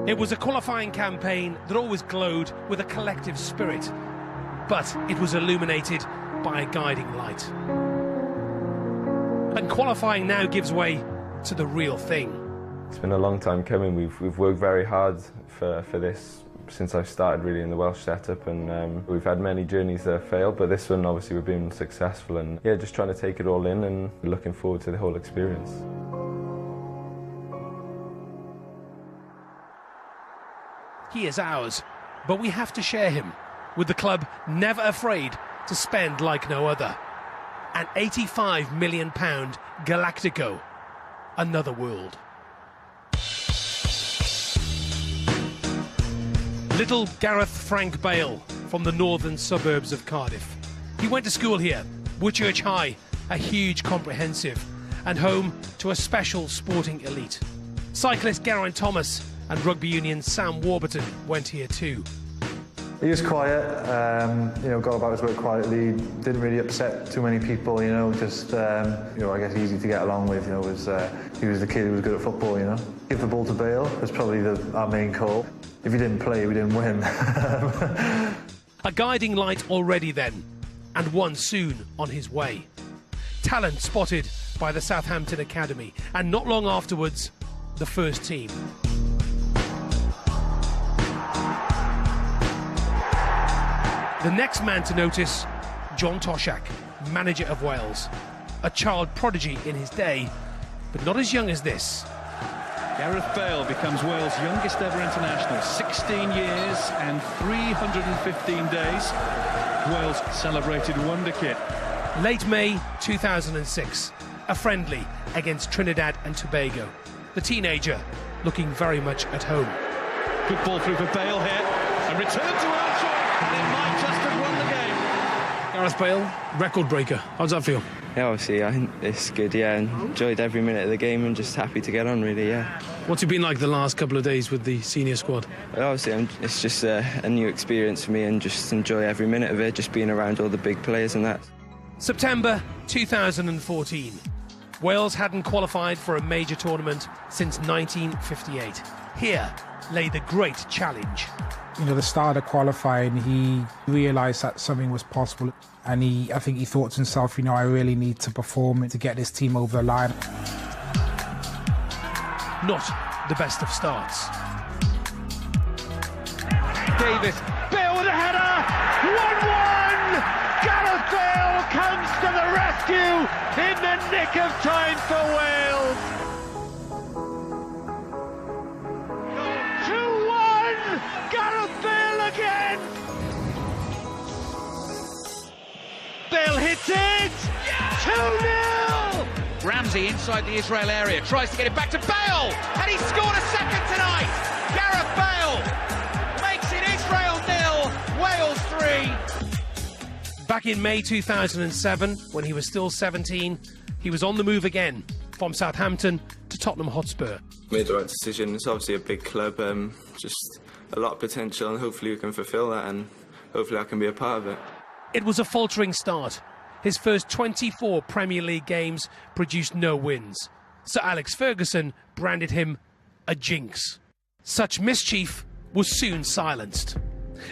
It was a qualifying campaign that always glowed with a collective spirit, but it was illuminated by a guiding light. And qualifying now gives way to the real thing. It's been a long time coming. We've worked very hard for this since I started really in the Welsh setup, and we've had many journeys that have failed, but this one obviously we've been successful, and yeah, just trying to take it all in and looking forward to the whole experience. He is ours, but we have to share him with the club never afraid to spend like no other. An £85 million Galactico, another world. Little Gareth Frank Bale from the northern suburbs of Cardiff. He went to school here, Woodchurch High, a huge comprehensive, and home to a special sporting elite. Cyclist Geraint Thomas and rugby union Sam Warburton went here too. He was quiet, got about his work quietly, didn't really upset too many people, just, I guess easy to get along with, he was the kid who was good at football, Give the ball to Bale was probably our main call. If he didn't play, we didn't win. A guiding light already then, and one soon on his way. Talent spotted by the Southampton Academy, and not long afterwards, the first team. The next man to notice, John Toshak, manager of Wales. A child prodigy in his day, but not as young as this. Gareth Bale becomes Wales' youngest ever international, 16 years and 315 days. Wales celebrated wonder kid. Late May 2006, a friendly against Trinidad and Tobago. The teenager looking very much at home. Good ball through for Bale here, and return to Archer, and it might just have won the game. Gareth Bale, record breaker. How does that feel? Yeah, obviously, I think it's good, yeah. Enjoyed every minute of the game and just happy to get on, really, yeah. What's it been like the last couple of days with the senior squad? Obviously, it's just a new experience for me, and just enjoy every minute of it, just being around all the big players and that. September 2014. Wales hadn't qualified for a major tournament since 1958. Here lay the great challenge. The start of qualifying, he realised that something was possible, and I think he thought to himself, I really need to perform to get this team over the line. Not the best of starts. Davis, Bale with a header, 1-1! Gareth Bale comes to the rescue in the nick of time for Wales. 2-1, Gareth Bale again. Bale hits it, 2-0. Ramsey inside the Israel area, tries to get it back to Bale, and he scored a second tonight. Gareth Bale makes it Israel 0, Wales 3. Back in May 2007, when he was still 17, he was on the move again, from Southampton to Tottenham Hotspur. Made the right decision. It's obviously a big club, just a lot of potential, and hopefully we can fulfil that, and hopefully I can be a part of it. It was a faltering start. His first 24 Premier League games produced no wins. Sir Alex Ferguson branded him a jinx. Such mischief was soon silenced.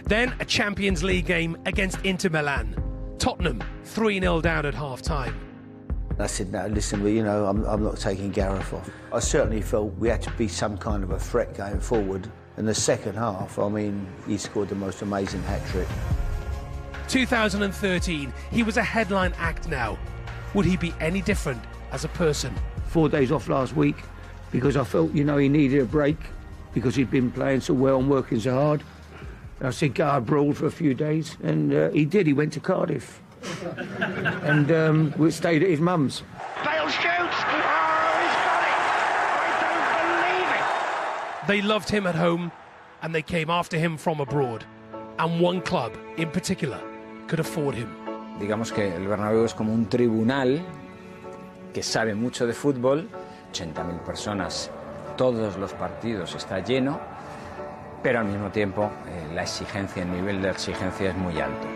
Then a Champions League game against Inter Milan. Tottenham 3-0 down at half-time. I said, no, listen, I'm not taking Gareth off. I certainly felt we had to be some kind of a threat going forward. In the second half, he scored the most amazing hat-trick. 2013, he was a headline act now. Would he be any different as a person? 4 days off last week because I felt, he needed a break because he'd been playing so well and working so hard. And I said, go abroad for a few days, and he did. He went to Cardiff. And we stayed at his mum's. Bale shoots! Oh, he's got it! I don't believe it! They loved him at home, and they came after him from abroad. And one club, in particular, could afford him. Digamos que el Bernabéu es como un tribunal que sabe mucho de fútbol, 80.000 personas, todos los partidos está lleno, pero al mismo tiempo la exigencia, el nivel de exigencia es muy alto.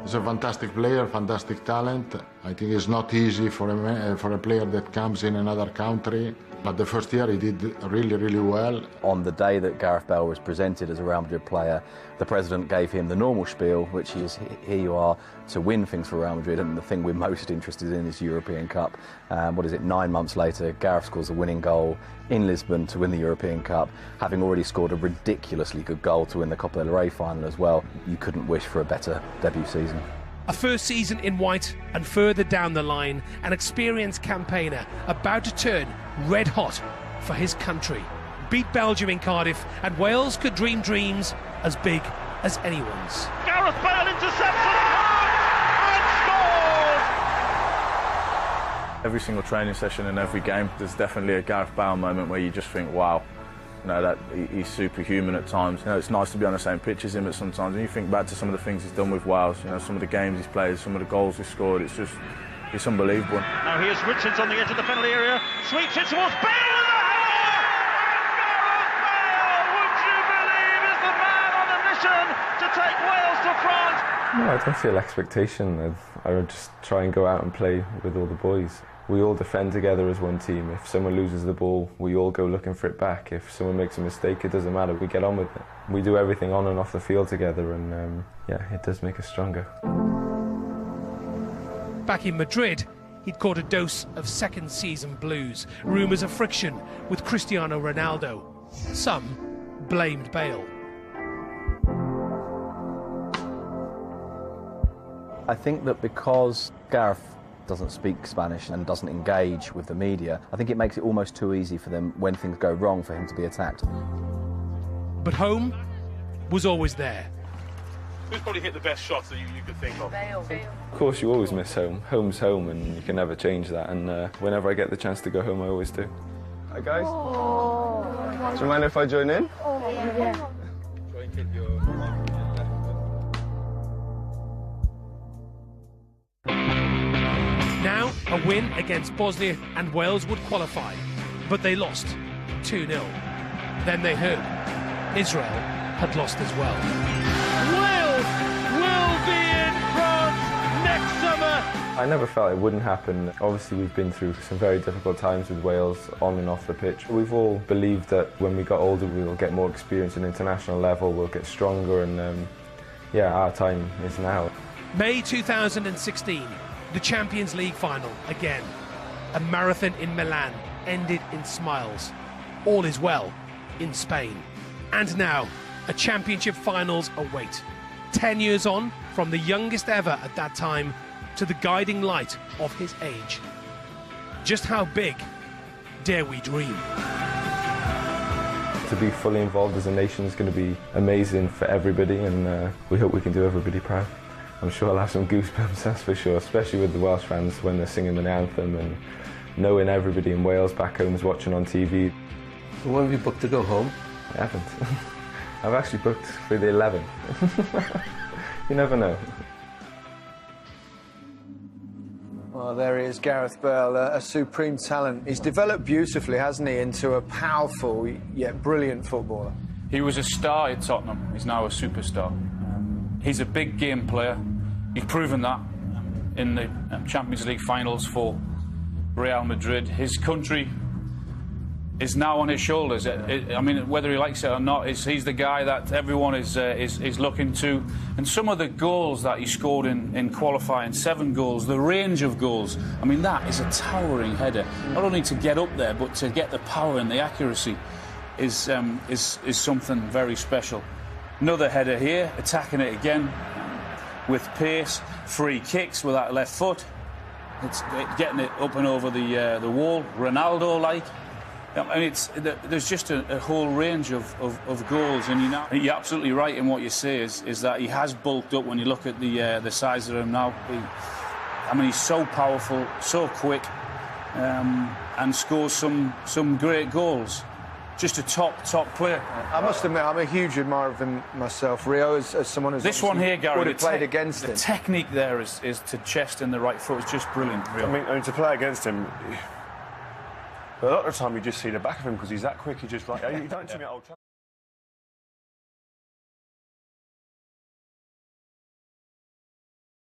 He's a fantastic player, fantastic talent, I think it's not easy for a player that comes in another country, but the first year he did really, really well. On the day that Gareth Bale was presented as a Real Madrid player, the president gave him the normal spiel, which is, here you are to win things for Real Madrid, and the thing we're most interested in is European Cup. 9 months later, Gareth scores a winning goal in Lisbon to win the European Cup, having already scored a ridiculously good goal to win the Copa del Rey final as well. You couldn't wish for a better debut season. A first season in white, and further down the line, an experienced campaigner about to turn red hot for his country. Beat Belgium in Cardiff, and Wales could dream dreams as big as anyone's. Gareth Bale intercepts it and scores! Every single training session and every game, there's definitely a Gareth Bale moment where you just think, wow, that he's superhuman at times. It's nice to be on the same pitch as him, but sometimes when you think back to some of the things he's done with Wales, some of the games he's played, some of the goals he's scored, it's unbelievable. Now here's Richards on the edge of the penalty area, sweeps it towards Bale with a header! And Gareth Bale, would you believe, is the man on a mission to take Wales to France? No, I don't feel expectation. I would just try and go out and play with all the boys. We all defend together as one team. If someone loses the ball, we all go looking for it back. If someone makes a mistake, it doesn't matter, we get on with it. We do everything on and off the field together, and it does make us stronger. Back in Madrid, he'd caught a dose of second season blues, rumours of friction with Cristiano Ronaldo. Some blamed Bale. I think that because Gareth doesn't speak Spanish and doesn't engage with the media, I think it makes it almost too easy for them when things go wrong for him to be attacked. But home was always there. Who's probably hit the best shots that you could think of? Of course, you always miss home. Home's home, and you can never change that. And whenever I get the chance to go home, I always do. Hi guys. Oh. Do you mind if I join in? Oh, yeah. Now, a win against Bosnia and Wales would qualify, but they lost 2-0. Then they heard Israel had lost as well. Wales will be in France next summer. I never felt it wouldn't happen. Obviously, we've been through some very difficult times with Wales on and off the pitch. We've all believed that when we got older, we'll get more experience at an international level, we'll get stronger, and our time is now. May 2016. The Champions League final again. A marathon in Milan ended in smiles. All is well in Spain. And now, a championship finals await. 10 years on, from the youngest ever at that time to the guiding light of his age. Just how big dare we dream? To be fully involved as a nation is going to be amazing for everybody, and we hope we can do everybody proud. I'm sure I'll have some goosebumps, that's for sure, especially with the Welsh fans when they're singing the anthem, and knowing everybody in Wales back home is watching on TV. So when have you booked to go home? I haven't. I've actually booked for the 11th. You never know. Well, there he is, Gareth Bale, a supreme talent. He's developed beautifully, hasn't he, into a powerful yet brilliant footballer. He was a star at Tottenham. He's now a superstar. He's a big game player. He's proven that in the Champions League finals for Real Madrid. His country is now on his shoulders. I mean, whether he likes it or not, he's the guy that everyone is looking to. And some of the goals that he scored in qualifying, 7 goals, the range of goals, I mean, that is a towering header. Not only to get up there, but to get the power and the accuracy is something very special. Another header here, attacking it again with pace, free kicks with that left foot. It's getting it up and over the wall, Ronaldo-like. I mean, there's just a whole range of goals, and you're absolutely right in what you say is that he has bulked up when you look at the size of him now. I mean, he's so powerful, so quick, and scores some great goals. Just a top player. I must admit, I'm a huge admirer of him myself. Rio, as someone who's this one here, Gary, played against him. The technique there is to chest and the right foot is just brilliant. Rio. I mean, to play against him, a lot of the time you just see the back of him because he's that quick. He just like you don't see me at Old Trafford.